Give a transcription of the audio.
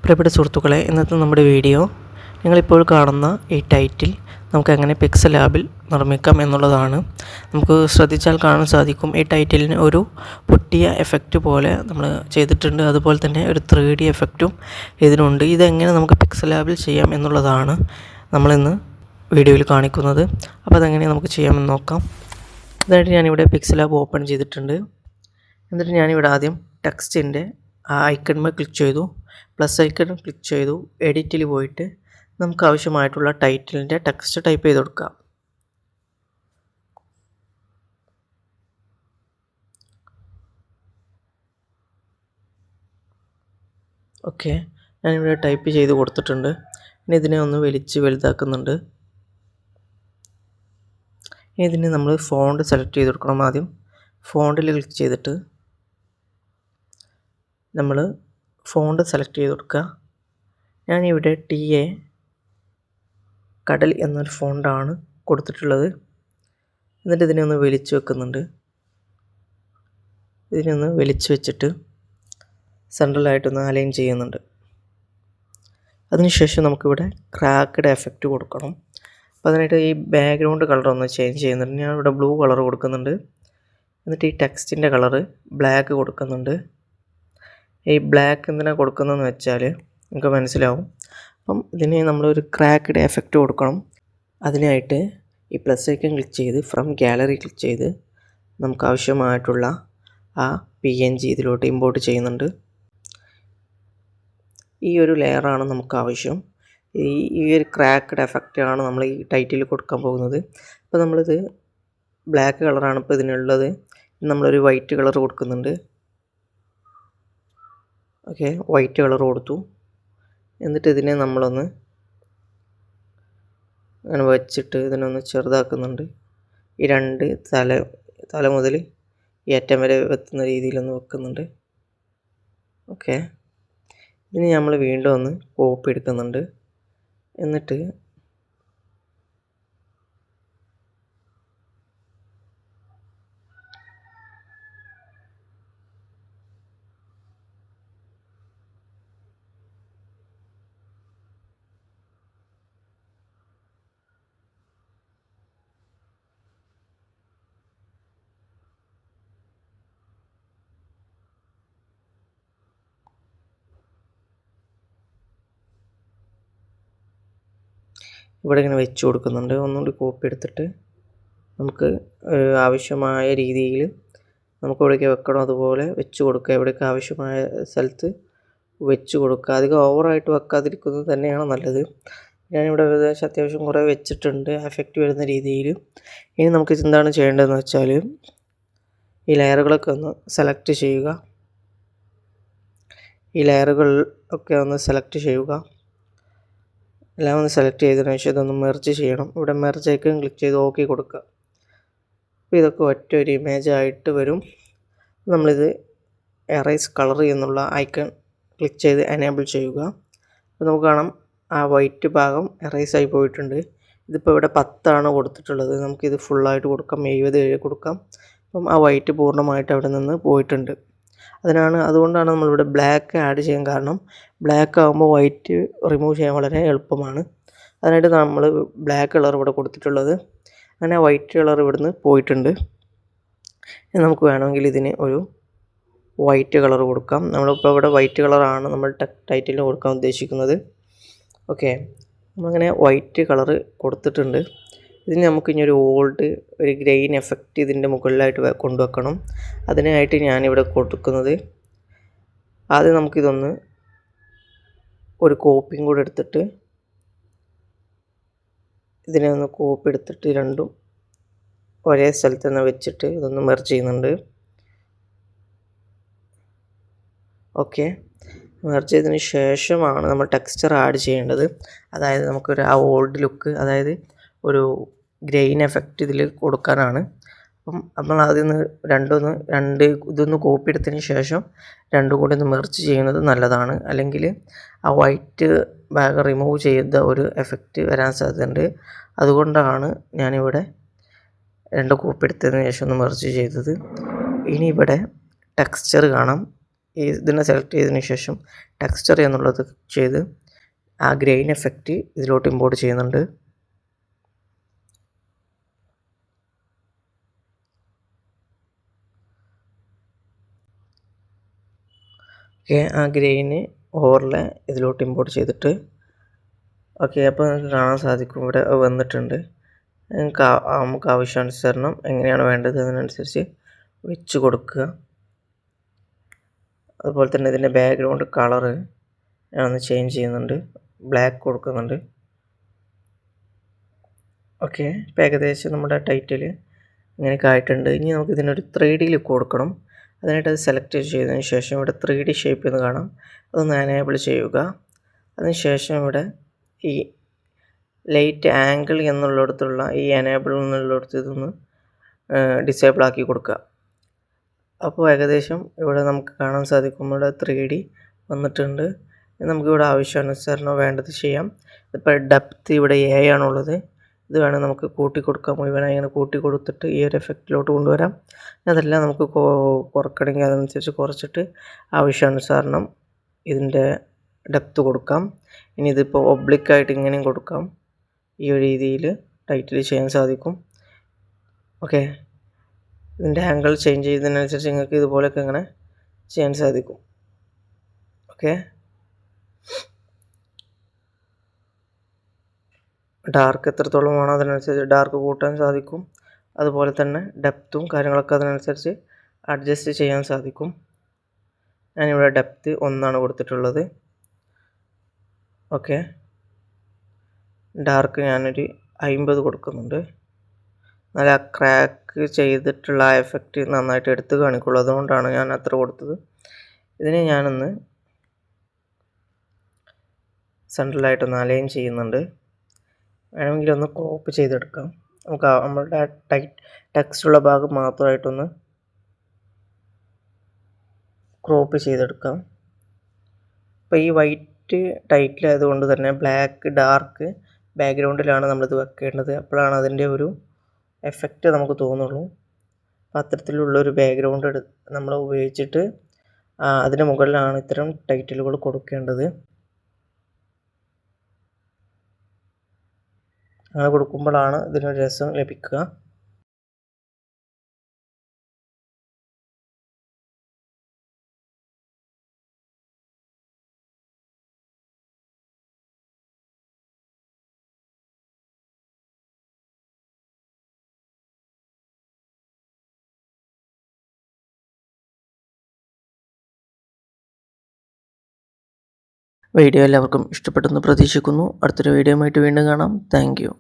പ്രിയപ്പെട്ട സുഹൃത്തുക്കളെ, ഇന്നത്തെ നമ്മുടെ വീഡിയോ നിങ്ങളിപ്പോൾ കാണുന്ന ഈ ടൈറ്റിൽ നമുക്ക് എങ്ങനെ പിക്സൽ ലാബിൽ നിർമ്മിക്കാം എന്നുള്ളതാണ്. നമുക്ക് ശ്രദ്ധിച്ചാൽ കാണാൻ സാധിക്കും, ഈ ടൈറ്റിലിന് ഒരു പൊട്ടിയ എഫക്റ്റ് പോലെ നമ്മൾ ചെയ്തിട്ടുണ്ട്. അതുപോലെ തന്നെ ഒരു 3D എഫക്റ്റും ഇതിനുണ്ട്. ഇതെങ്ങനെ നമുക്ക് പിക്സൽ ലാബിൽ ചെയ്യാം എന്നുള്ളതാണ് നമ്മളിന്ന് വീഡിയോയിൽ കാണിക്കുന്നത്. അപ്പോൾ അതെങ്ങനെ നമുക്ക് ചെയ്യാമെന്ന് നോക്കാം. അതായിട്ട് ഞാനിവിടെ പിക്സൽ ലാബ് ഓപ്പൺ ചെയ്തിട്ടുണ്ട്. എന്നിട്ട് ഞാനിവിടെ ആദ്യം ടെക്സ്റ്റിൻ്റെ ആ ഐക്കൺമേൽ ക്ലിക്ക് ചെയ്തു, പ്ലസ് ഐക്കൺ ക്ലിക്ക് ചെയ്തു. എഡിറ്റിൽ പോയിട്ട് നമുക്ക് ആവശ്യമായിട്ടുള്ള ടൈറ്റിലിൻ്റെ ടെക്സ്റ്റ് ടൈപ്പ് ചെയ്ത് കൊടുക്കാം. ഓക്കെ, ഞാനിവിടെ ടൈപ്പ് ചെയ്ത് കൊടുത്തിട്ടുണ്ട്. ഇനി ഇതിനെ ഒന്ന് വലിച്ച് വലുതാക്കുന്നുണ്ട്. ഇനി ഇതിന് നമ്മൾ ഫോണ്ട് സെലക്ട് ചെയ്ത് കൊടുക്കണം. ആദ്യം ഫോണ്ടിൽ ക്ലിക്ക് ചെയ്തിട്ട് നമ്മൾ ഫോണ്ട് സെലക്ട് ചെയ്ത് കൊടുക്കുക. ഞാനിവിടെ TA കടൽ എന്നൊരു ഫോണ്ടാണ് കൊടുത്തിട്ടുള്ളത്. എന്നിട്ട് ഇതിനെ ഒന്ന് വലിച്ചു വെക്കുന്നുണ്ട്. ഇതിനൊന്ന് വലിച്ചു വെച്ചിട്ട് സെൻട്രലായിട്ടൊന്ന് അലൈൻ ചെയ്യുന്നുണ്ട്. അതിനുശേഷം നമുക്കിവിടെ ക്രാക്ക്ഡ് എഫക്റ്റ് കൊടുക്കണം. അപ്പോൾ അതിനായിട്ട് ഈ ബാക്ക്ഗ്രൗണ്ട് കളർ ഒന്ന് ചേഞ്ച് ചെയ്യുന്നുണ്ട്. ഞാൻ ഇവിടെ ബ്ലൂ കളർ കൊടുക്കുന്നുണ്ട്. എന്നിട്ട് ഈ ടെക്സ്റ്റിൻ്റെ കളറ് ബ്ലാക്ക് കൊടുക്കുന്നുണ്ട്. ഈ ബ്ലാക്ക് എന്തിനാണ് കൊടുക്കുന്നതെന്ന് വെച്ചാൽ നമുക്ക് മനസ്സിലാവും. അപ്പം ഇതിന് നമ്മളൊരു ക്രാക്ക്ഡ് എഫക്റ്റ് കൊടുക്കണം. അതിനായിട്ട് ഈ പ്ലസ് ഐക്കൺ ക്ലിക്ക് ചെയ്ത് ഫ്രം ഗാലറി ക്ലിക്ക് ചെയ്ത് നമുക്ക് ആവശ്യമായിട്ടുള്ള ആ PNG ഇതിലോട്ട് ഇമ്പോർട്ട് ചെയ്യുന്നുണ്ട്. ഈ ഒരു ലെയറാണ് നമുക്ക് ആവശ്യം. ഈ ഒരു ക്രാക്ക്ഡ് എഫക്റ്റാണ് നമ്മൾ ഈ ടൈറ്റിൽ കൊടുക്കാൻ പോകുന്നത്. അപ്പോൾ നമ്മളിത് ബ്ലാക്ക് കളറാണ് ഇപ്പോൾ ഇതിനുള്ളത്. നമ്മളൊരു വൈറ്റ് കളർ കൊടുക്കുന്നുണ്ട്. ഓക്കെ, വൈറ്റ് കളർ കൊടുത്തു. എന്നിട്ട് ഇതിനെ നമ്മളൊന്ന് അങ്ങനെ വെച്ചിട്ട് ഇതിനൊന്ന് ചെറുതാക്കുന്നുണ്ട്. ഈ രണ്ട് തല മുതൽ ഈ അറ്റം വരെ എത്തുന്ന രീതിയിലൊന്ന് വെക്കുന്നുണ്ട്. ഓക്കെ, ഇതിന് നമ്മൾ വീണ്ടും ഒന്ന് കോപ്പി എടുക്കുന്നുണ്ട്. എന്നിട്ട് ഇവിടെ ഇങ്ങനെ വെച്ച് കൊടുക്കുന്നുണ്ട്. ഒന്നുകൂടി കോപ്പി എടുത്തിട്ട് നമുക്ക് ആവശ്യമായ രീതിയിൽ നമുക്ക് എവിടേക്ക് വെക്കണോ അതുപോലെ വെച്ച് കൊടുക്കുക. എവിടേക്ക് ആവശ്യമായ സ്ഥലത്ത് വെച്ച് കൊടുക്കുക. അധികം ഓവറായിട്ട് വെക്കാതിരിക്കുന്നത് തന്നെയാണ് നല്ലത്. ഞാനിവിടെ ഏകദേശം അത്യാവശ്യം കുറേ വെച്ചിട്ടുണ്ട് എഫക്റ്റ് വരുന്ന രീതിയിൽ. ഇനി നമുക്ക് എന്താണ് ചെയ്യേണ്ടതെന്ന് വെച്ചാൽ ഈ ലെയറുകളൊക്കെ ഒന്ന് സെലക്ട് ചെയ്യുക. ഈ ലെയറുകൾ ഒക്കെ ഒന്ന് സെലക്ട് ചെയ്യുക. എല്ലാം ഒന്ന് സെലക്ട് ചെയ്തതിനു ശേഷം ഇതൊന്ന് മെർജ് ചെയ്യണം. ഇവിടെ മെർജ് ഐക്കൺ ക്ലിക്ക് ചെയ്ത് ഓക്കെ കൊടുക്കുക. അപ്പോൾ ഇതൊക്കെ ഒറ്റ ഒരു ഇമേജ് ആയിട്ട് വരും. നമ്മളിത് എറേസ് കളർ എന്നുള്ള ഐക്കൺ ക്ലിക്ക് ചെയ്ത് എനേബിൾ ചെയ്യുക. അപ്പോൾ നമുക്ക് കാണാം ആ വൈറ്റ് ഭാഗം എറേസ് ആയി പോയിട്ടുണ്ട്. ഇതിപ്പോൾ ഇവിടെ 10 കൊടുത്തിട്ടുള്ളത്. നമുക്കിത് ഫുള്ളായിട്ട് കൊടുക്കാം, 77 കൊടുക്കാം. അപ്പം ആ വൈറ്റ് പൂർണ്ണമായിട്ട് അവിടെ നിന്ന് പോയിട്ടുണ്ട്. അതുകൊണ്ടാണ് നമ്മളിവിടെ ബ്ലാക്ക് ആഡ് ചെയ്യാൻ കാരണം. ബ്ലാക്ക് ആകുമ്പോൾ വൈറ്റ് റിമൂവ് ചെയ്യാൻ വളരെ എളുപ്പമാണ്. അതിനായിട്ട് നമ്മൾ ബ്ലാക്ക് കളർ ഇവിടെ കൊടുത്തിട്ടുള്ളത്. അങ്ങനെ വൈറ്റ് കളർ ഇവിടുന്ന് പോയിട്ടുണ്ട്. നമുക്ക് വേണമെങ്കിൽ ഇതിന് ഒരു വൈറ്റ് കളർ കൊടുക്കാം. നമ്മളിപ്പോൾ ഇവിടെ വൈറ്റ് കളറാണ് നമ്മൾ ടൈറ്റിലിന് കൊടുക്കാൻ ഉദ്ദേശിക്കുന്നത്. ഓക്കെ, നമ്മളങ്ങനെ വൈറ്റ് കളർ കൊടുത്തിട്ടുണ്ട്. ഇതിന് നമുക്കിനി ഒരു ഗ്രെയിൻ എഫക്റ്റ് ഇതിൻ്റെ മുകളിലായിട്ട് കൊണ്ടുവെക്കണം. അതിനായിട്ട് ഞാനിവിടെ കൊടുക്കുന്നത്, ആദ്യം നമുക്കിതൊന്ന് ഒരു കോപ്പിയും കൂടെ എടുത്തിട്ട് ഇതിനെ ഒന്ന് കോപ്പി എടുത്തിട്ട് രണ്ടും ഒരേ സ്ഥലത്ത് തന്നെ വെച്ചിട്ട് ഇതൊന്ന് മെർജ് ചെയ്യുന്നുണ്ട്. ഓക്കെ, മെർജ് ചെയ്തതിന് ശേഷമാണ് നമ്മൾ ടെക്സ്ചർ ആഡ് ചെയ്യേണ്ടത്. അതായത് നമുക്കൊരു ആ ഓൾഡ് ലുക്ക്, അതായത് ഒരു ഗ്രെയിൻ എഫക്റ്റ് ഇതിൽ കൊടുക്കാനാണ്. അപ്പം നമ്മൾ ആദ്യം ഇതൊന്ന് കോപ്പി എടുത്തതിന് ശേഷം രണ്ടും കൂടി ഒന്ന് മെർജ് ചെയ്യുന്നത് നല്ലതാണ്. അല്ലെങ്കിൽ ആ വൈറ്റ് ഭാഗം റിമൂവ് ചെയ്ത ഒരു എഫക്റ്റ് വരാൻ സാധ്യതയുണ്ട്. അതുകൊണ്ടാണ് ഞാനിവിടെ രണ്ട് കോപ്പി എടുത്തതിന് ശേഷം ഒന്ന് മെർജ് ചെയ്തത്. ഇനി ഇവിടെ ടെക്സ്ചർ കാണാം. ഇതിനെ സെലക്ട് ചെയ്തതിന് ശേഷം ടെക്സ്ചർ എന്നുള്ളത് ചെയ്ത് ആ ഗ്രെയിൻ എഫക്റ്റ് ഇതിലോട്ട് ഇമ്പോർട്ട് ചെയ്യുന്നുണ്ട്. ഓക്കെ, ആ ഗ്രെയിന് ഓവർലെ ഇതിലോട്ട് ഇമ്പോർട്ട് ചെയ്തിട്ട് ഓക്കെ, അപ്പോൾ നിങ്ങൾക്ക് കാണാൻ സാധിക്കും ഇവിടെ വന്നിട്ടുണ്ട്. നമുക്ക് ആവശ്യാനുസരണം എങ്ങനെയാണ് വേണ്ടത് അതിനനുസരിച്ച് വെച്ച് കൊടുക്കുക. അതുപോലെ തന്നെ ഇതിൻ്റെ ബാക്ക്ഗ്രൗണ്ട് കളറ് ഞാനൊന്ന് ചേഞ്ച് ചെയ്യുന്നുണ്ട്, ബ്ലാക്ക് കൊടുക്കുന്നുണ്ട്. ഓക്കെ, ഇപ്പോൾ ഏകദേശം നമ്മുടെ ടൈറ്റിൽ ഇങ്ങനെയൊക്കെ ആയിട്ടുണ്ട്. ഇനി നമുക്ക് ഇതിനൊരു 3D ലുക്ക് കൊടുക്കണം. അതിനായിട്ട് അത് സെലക്ട് ചെയ്തതിന് ശേഷം ഇവിടെ 3D ഷേപ്പ് എന്ന് കാണാം, അതൊന്ന് എനേബിൾ ചെയ്യുക. അതിനുശേഷം ഇവിടെ ഈ ലൈറ്റ് ആംഗിൾ എന്നുള്ളിടത്തുള്ള ഈ എനേബിൾ എന്നുള്ളിടത്ത് ഇതൊന്ന് ഡിസേബിൾ ആക്കി കൊടുക്കുക. അപ്പോൾ ഏകദേശം ഇവിടെ നമുക്ക് കാണാൻ സാധിക്കും ഇവിടെ 3D വന്നിട്ടുണ്ട്. നമുക്കിവിടെ ആവശ്യാനുസരണം വേണ്ടത് ചെയ്യാം. ഇപ്പോൾ ഡെപ്ത് ഇവിടെ A ആണുള്ളത്, ഇത് വേണം നമുക്ക് കൂട്ടി കൊടുക്കാം. മുഴുവനായി ഇങ്ങനെ കൂട്ടി കൊടുത്തിട്ട് ഈ ഒരു എഫക്റ്റിലോട്ട് കൊണ്ടുവരാം. അതെല്ലാം നമുക്ക് കുറക്കണമെങ്കിൽ അതനുസരിച്ച് കുറച്ചിട്ട് ആവശ്യാനുസരണം ഇതിൻ്റെ ഡെപ്ത് കൊടുക്കാം. ഇനി ഇതിപ്പോൾ ഒബ്ലിക്കായിട്ട് ഇങ്ങനെയും കൊടുക്കാം. ഈ ഒരു രീതിയിൽ ടൈറ്റിൽ ചെയ്യാൻ സാധിക്കും. ഓക്കെ, ഇതിൻ്റെ ആംഗിൾ ചേഞ്ച് ചെയ്യുന്നതിനനുസരിച്ച് നിങ്ങൾക്ക് ഇതുപോലെയൊക്കെ ഇങ്ങനെ ചെയ്യാൻ സാധിക്കും. ഓക്കെ, ഡാർക്ക് എത്രത്തോളം വേണോ അതിനനുസരിച്ച് ഡാർക്ക് കൂട്ടാൻ സാധിക്കും. അതുപോലെ തന്നെ ഡെപ്തും കാര്യങ്ങളൊക്കെ അതിനനുസരിച്ച് അഡ്ജസ്റ്റ് ചെയ്യാൻ സാധിക്കും. ഞാനിവിടെ ഡെപ്ത് 1 കൊടുത്തിട്ടുള്ളത്. ഓക്കെ, ഡാർക്ക് ഞാനൊരു 50 കൊടുക്കുന്നുണ്ട്. നല്ല ക്രാക്ക് ചെയ്തിട്ടുള്ള ആ എഫക്റ്റ് നന്നായിട്ട് എടുത്ത് കാണിക്കുള്ളൂ, അതുകൊണ്ടാണ് ഞാൻ അത്ര കൊടുത്തത്. ഇതിനെ ഞാനൊന്ന് സെൻട്രലായിട്ടൊന്ന് അലൈൻ ചെയ്യുന്നുണ്ട്. വേണമെങ്കിൽ ഒന്ന് ക്രോപ്പ് ചെയ്തെടുക്കാം. നമുക്ക് നമ്മളുടെ ടെക്സ്റ്റുള്ള ഭാഗം മാത്രമായിട്ടൊന്ന് ക്രോപ്പ് ചെയ്തെടുക്കാം. അപ്പോൾ ഈ വൈറ്റ് ടൈറ്റിൽ ആയതുകൊണ്ട് തന്നെ ബ്ലാക്ക് ഡാർക്ക് ബാക്ക്ഗ്രൗണ്ടിലാണ് നമ്മളിത് വെക്കേണ്ടത്. അപ്പോഴാണ് അതിൻ്റെ ഒരു എഫക്റ്റ് നമുക്ക് തോന്നുള്ളൂ. അത്തരത്തിലുള്ളൊരു ബാക്ക്ഗ്രൗണ്ട് നമ്മൾ ഉപയോഗിച്ചിട്ട് അതിന് മുകളിലാണ് ഇത്തരം ടൈറ്റിലുകൾ കൊടുക്കേണ്ടത്. അങ്ങനെ കൊടുക്കുമ്പോഴാണ് ഇതിനൊരു രസം ലഭിക്കുക. വീഡിയോ എല്ലാവർക്കും ഇഷ്ടപ്പെട്ടെന്ന് പ്രതീക്ഷിക്കുന്നു. അടുത്തൊരു വീഡിയോയുമായിട്ട് വീണ്ടും കാണാം. Thank you.